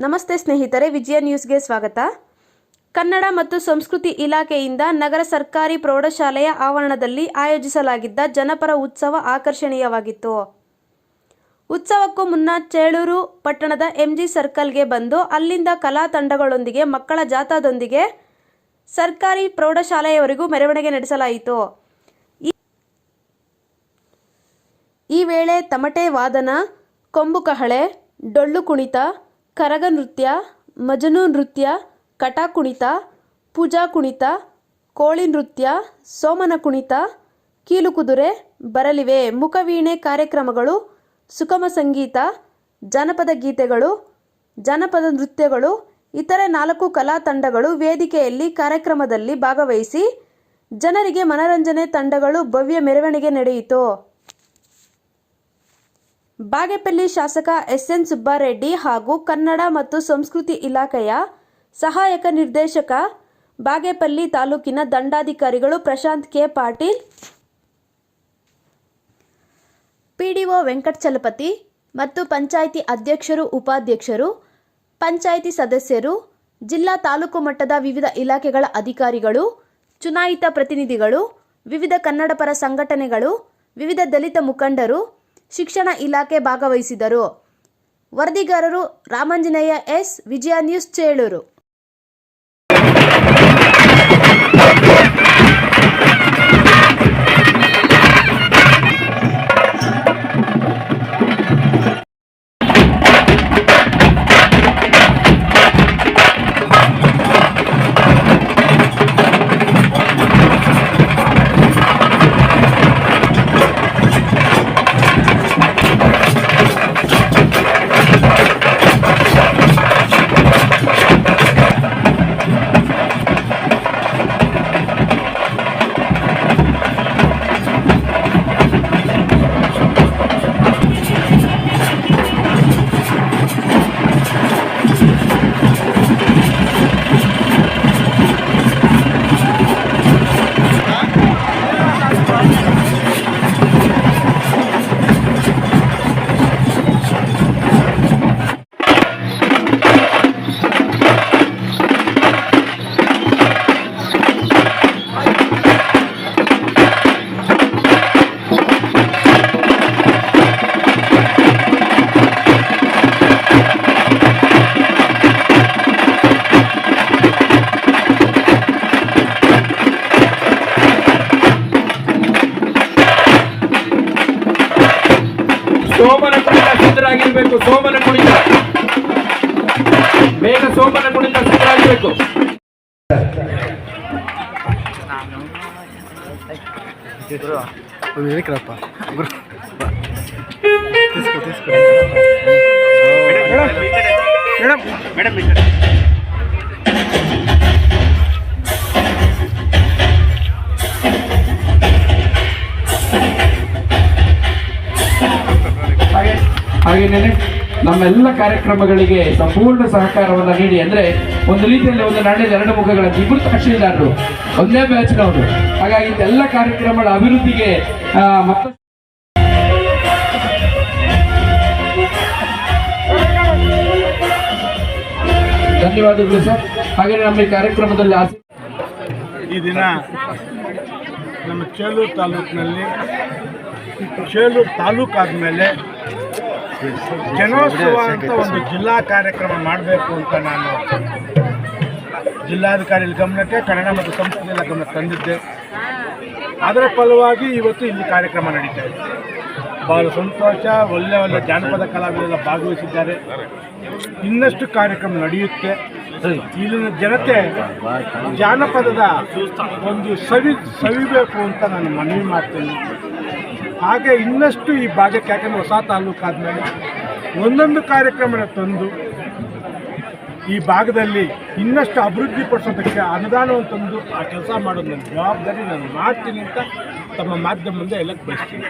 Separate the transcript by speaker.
Speaker 1: ನಮಸ್ತೆ ಸ್ನೇಹಿತರೆ, ವಿಜಯ ನ್ಯೂಸ್ಗೆ ಸ್ವಾಗತ. ಕನ್ನಡ ಮತ್ತು ಸಂಸ್ಕೃತಿ ಇಲಾಖೆಯಿಂದ ನಗರ ಸರ್ಕಾರಿ ಪ್ರೌಢಶಾಲೆಯ ಆವರಣದಲ್ಲಿ ಆಯೋಜಿಸಲಾಗಿದ್ದ ಜನಪರ ಉತ್ಸವ ಆಕರ್ಷಣೀಯವಾಗಿತ್ತು. ಉತ್ಸವಕ್ಕೂ ಮುನ್ನ ಚೇಳೂರು ಪಟ್ಟಣದ ಎಂಜಿ ಸರ್ಕಲ್ಗೆ ಬಂದು ಅಲ್ಲಿಂದ ಕಲಾ ತಂಡಗಳೊಂದಿಗೆ ಮಕ್ಕಳ ಜಾಥಾದೊಂದಿಗೆ ಸರ್ಕಾರಿ ಪ್ರೌಢಶಾಲೆಯವರೆಗೂ ಮೆರವಣಿಗೆ ನಡೆಸಲಾಯಿತು. ಈ ವೇಳೆ ತಮಟೆ ವಾದನ, ಕೊಂಬು ಕಹಳೆ, ಡೊಳ್ಳು ಕುಣಿತ, ಕರಗ ನೃತ್ಯ, ಮಜನು ನೃತ್ಯ, ಕಟ ಕುಣಿತ, ಪೂಜಾ ಕುಣಿತ, ಕೋಳಿ ನೃತ್ಯ, ಸೋಮನ ಕುಣಿತ, ಕೀಲುಕುದುರೆ ಬರಲಿವೆ. ಮುಖವೀಣೆ ಕಾರ್ಯಕ್ರಮಗಳು, ಸುಗಮ ಸಂಗೀತ, ಜಾನಪದ ಗೀತೆಗಳು, ಜಾನಪದ ನೃತ್ಯಗಳು, ಇತರೆ 4 ಕಲಾ ತಂಡಗಳು ವೇದಿಕೆಯಲ್ಲಿ ಕಾರ್ಯಕ್ರಮದಲ್ಲಿ ಭಾಗವಹಿಸಿ ಜನರಿಗೆ ಮನರಂಜನೆ ತಂಡಗಳು ಭವ್ಯ ಮೆರವಣಿಗೆ ನಡೆಯಿತು. ಬಾಗೇಪಲ್ಲಿ ಶಾಸಕ ಎಸ್.ಎನ್. ಸುಬ್ಬಾರೆಡ್ಡಿ ಹಾಗೂ ಕನ್ನಡ ಮತ್ತು ಸಂಸ್ಕೃತಿ ಇಲಾಖೆಯ ಸಹಾಯಕ ನಿರ್ದೇಶಕ, ಬಾಗೇಪಲ್ಲಿ ತಾಲೂಕಿನ ದಂಡಾಧಿಕಾರಿಗಳು ಪ್ರಶಾಂತ್ ಕೆ. ಪಾಟೀಲ್, ಪಿಡಿಒ ವೆಂಕಟಚಲಪತಿ ಮತ್ತು ಪಂಚಾಯಿತಿ ಅಧ್ಯಕ್ಷರು, ಉಪಾಧ್ಯಕ್ಷರು, ಪಂಚಾಯಿತಿ ಸದಸ್ಯರು, ಜಿಲ್ಲಾ ತಾಲೂಕು ಮಟ್ಟದ ವಿವಿಧ ಇಲಾಖೆಗಳ ಅಧಿಕಾರಿಗಳು, ಚುನಾಯಿತ ಪ್ರತಿನಿಧಿಗಳು, ವಿವಿಧ ಕನ್ನಡಪರ ಸಂಘಟನೆಗಳು, ವಿವಿಧ ದಲಿತ ಮುಖಂಡರು, ಶಿಕ್ಷಣ ಇಲಾಖೆ ಭಾಗವಹಿಸಿದರು. ವರದಿಗಾರರು ರಾಮಾಂಜನೇಯ ಎಸ್, ವಿಜಯ ನ್ಯೂಸ್, ಚೇಳೂರು.
Speaker 2: ಸೋಮನ ಕುಣಿತ ಸಿದ್ಧರಾಗಿರ್ಬೇಕು. ಸೋಮನ ಕುಣಿತ ಬೇಗ, ಸೋಮನ ಕುಣಿತ ಸಿದ್ಧರಾಗಿರ್ಬೇಕು. ಹಾಗೇನೆ ನಮ್ಮೆಲ್ಲ ಕಾರ್ಯಕ್ರಮಗಳಿಗೆ ಸಂಪೂರ್ಣ ಸಹಕಾರವನ್ನು ನೀಡಿ, ಅಂದ್ರೆ ಒಂದು ರೀತಿಯಲ್ಲಿ ಒಂದು ನಾಣ್ಯದ 2 ಮುಖಗಳಂತೆ ಇಬ್ಬರು ತಹಶೀಲ್ದಾರರು ಒಂದೇ ಬ್ಯಾಚ್ನವರು. ಹಾಗಾಗಿ ಎಲ್ಲ ಕಾರ್ಯಕ್ರಮಗಳ ಅಭಿವೃದ್ಧಿಗೆ ಮತ್ತಷ್ಟು ಧನ್ಯವಾದಗಳು ಸರ್. ಹಾಗೆ ನಮ್ಮ ಈ ಕಾರ್ಯಕ್ರಮದಲ್ಲಿ
Speaker 3: ಈ ದಿನ ನಮ್ಮ ಚೇಳೂರು ತಾಲೂಕಿನಲ್ಲಿ, ಚೇಳೂರು ತಾಲೂಕಾದ ಮೇಲೆ ಜನೋತ್ಸವ ಅಂತ ಒಂದು ಜಿಲ್ಲಾ ಕಾರ್ಯಕ್ರಮ ಮಾಡಬೇಕು ಅಂತ ನಾನು ಜಿಲ್ಲಾಧಿಕಾರಿಗಳ ಗಮನಕ್ಕೆ, ಕನ್ನಡ ಮತ್ತು ಸಂಸ್ಕೃತಿಯ ಗಮನಕ್ಕೆ ತಂದಿದ್ದೆ. ಅದರ ಫಲವಾಗಿ ಇವತ್ತು ಇಲ್ಲಿ ಕಾರ್ಯಕ್ರಮ ನಡೀತಾ ಇದೆ. ಬಹಳ ಸಂತೋಷ. ಒಳ್ಳೆ ಜಾನಪದ ಕಲಾವಿದರೆಲ್ಲ ಭಾಗವಹಿಸಿದ್ದಾರೆ. ಇನ್ನಷ್ಟು ಕಾರ್ಯಕ್ರಮ ನಡೆಯುತ್ತೆ. ಇಲ್ಲಿನ ಜನತೆ ಜಾನಪದದ ಒಂದು ಸವಿಬೇಕು ಅಂತ ನಾನು ಮನವಿ ಮಾಡ್ತೇನೆ. ಹಾಗೆ ಇನ್ನಷ್ಟು ಈ ಭಾಗಕ್ಕೆ, ಯಾಕಂದರೆ ಹೊಸ ತಾಲೂಕಾದ ಮೇಲೆ ಒಂದೊಂದು ಕಾರ್ಯಕ್ರಮನ ತಂದು ಈ ಭಾಗದಲ್ಲಿ ಇನ್ನಷ್ಟು ಅಭಿವೃದ್ಧಿ ಪಡಿಸೋದಕ್ಕೆ ಅನುದಾನವನ್ನು ತಂದು ಆ ಕೆಲಸ ಮಾಡೋದು ನನ್ನ ಜವಾಬ್ದಾರಿ. ನಾನು ಮಾಡ್ತೀನಿ ಅಂತ ತಮ್ಮ ಮಾಧ್ಯಮ ಮುಂದೆ ಎಲ್ಲಕ್ಕೆ ಬಯಸ್ತೀನಿ.